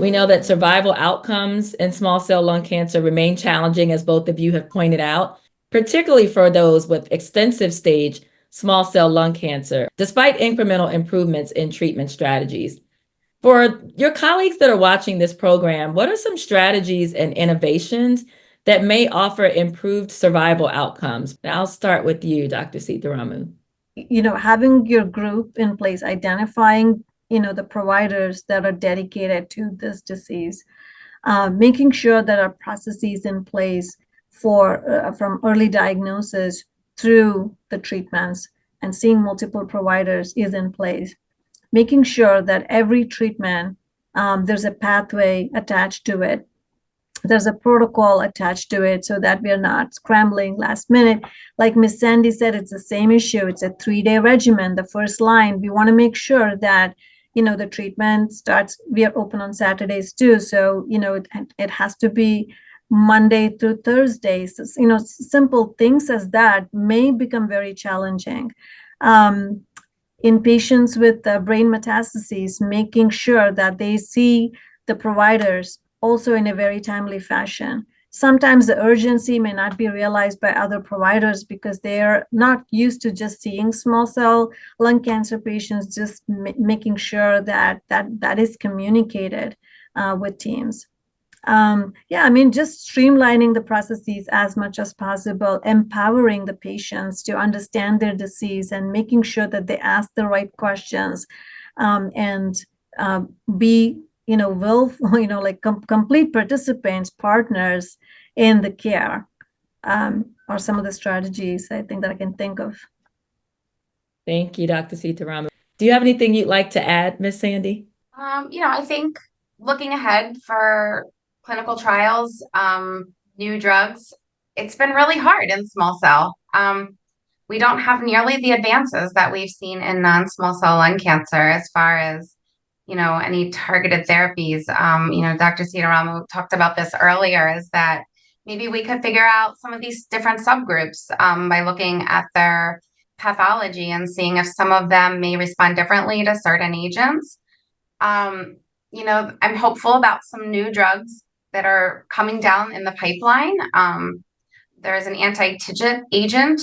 We know that survival outcomes in small cell lung cancer remain challenging, as both of you have pointed out, particularly for those with extensive stage small cell lung cancer, despite incremental improvements in treatment strategies. For your colleagues that are watching this program, what are some strategies and innovations that may offer improved survival outcomes? I'll start with you, Dr. Seetharamu. Having your group in place, identifying, the providers that are dedicated to this disease, making sure that our processes in place for from early diagnosis through the treatments and seeing multiple providers is in place, making sure that every treatment, there's a pathway attached to it. There's a protocol attached to it so that we're not scrambling last minute. Like Miss Sandy said, it's the same issue. It's a 3-day regimen. The first line, we want to make sure that, the treatment starts, we are open on Saturdays too. So, it has to be Monday through Thursdays. So, simple things as that may become very challenging. In patients with brain metastases, making sure that they see the providers also in a very timely fashion. Sometimes the urgency may not be realized by other providers because they're not used to just seeing small cell lung cancer patients, just making sure that is communicated with teams. Just streamlining the processes as much as possible, empowering the patients to understand their disease and making sure that they ask the right questions, and be complete participants, partners in the care, are some of the strategies I think that I can think of. Thank you, Dr. Seetharamu. Do you have anything you'd like to add, Ms. Sandy? I think looking ahead for clinical trials, new drugs, it's been really hard in small cell. We don't have nearly the advances that we've seen in non-small cell lung cancer as far as any targeted therapies. Dr. Seetharamu talked about this earlier, is that maybe we could figure out some of these different subgroups by looking at their pathology and seeing if some of them may respond differently to certain agents. I'm hopeful about some new drugs that are coming down in the pipeline. There is an anti-TIGIT agent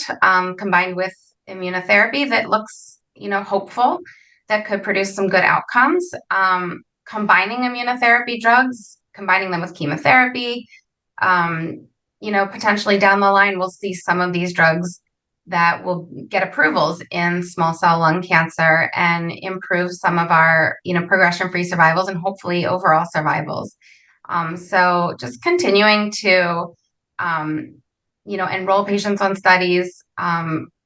combined with immunotherapy that looks, hopeful, that could produce some good outcomes. Combining immunotherapy drugs, combining them with chemotherapy, potentially down the line, we'll see some of these drugs that will get approvals in small cell lung cancer and improve some of our, progression-free survivals and hopefully overall survivals. So just continuing to, enroll patients on studies,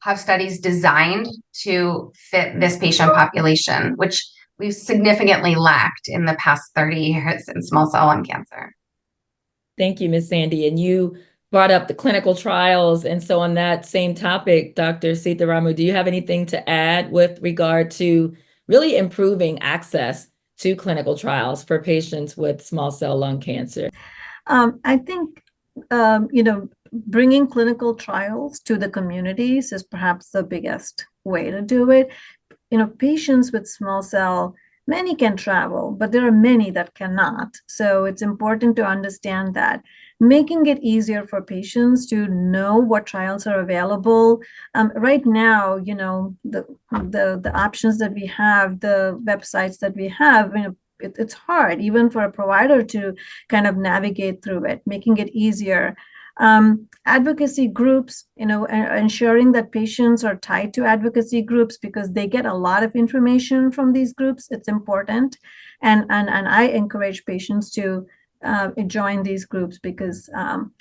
have studies designed to fit this patient population, which we've significantly lacked in the past 30 years in small cell lung cancer. Thank you, Ms. Sandy. And you brought up the clinical trials. And so on that same topic, Dr. Seetharamu, do you have anything to add with regard to really improving access to clinical trials for patients with small cell lung cancer? I think, bringing clinical trials to the communities is perhaps the biggest way to do it. Patients with small cell, many can travel, but there are many that cannot. So it's important to understand that. Making it easier for patients to know what trials are available. Right now, the options that we have, the websites that we have, it's hard even for a provider to kind of navigate through it, making it easier. Advocacy groups, ensuring that patients are tied to advocacy groups because they get a lot of information from these groups. It's important. And I encourage patients to join these groups because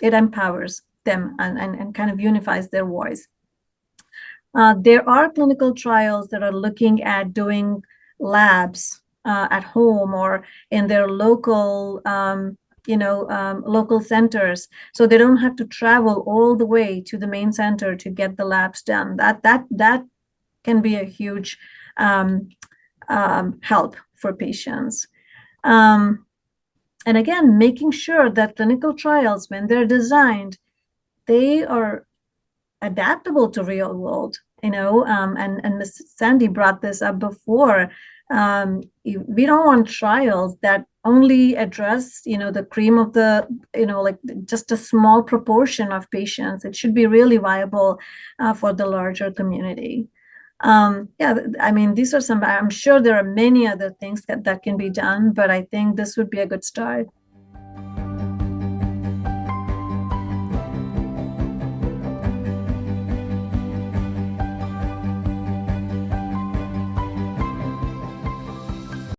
it empowers them and kind of unifies their voice. There are clinical trials that are looking at doing labs at home or in their local local centers, so they don't have to travel all the way to the main center to get the labs done. That can be a huge help for patients. And again, making sure that clinical trials, when they're designed, they are adaptable to real world, and Ms. Sandy brought this up before. We don't want trials that only address, the cream of the, like just a small proportion of patients. It should be really viable for the larger community. I mean, these are some, I'm sure there are many other things that can be done, but I think this would be a good start.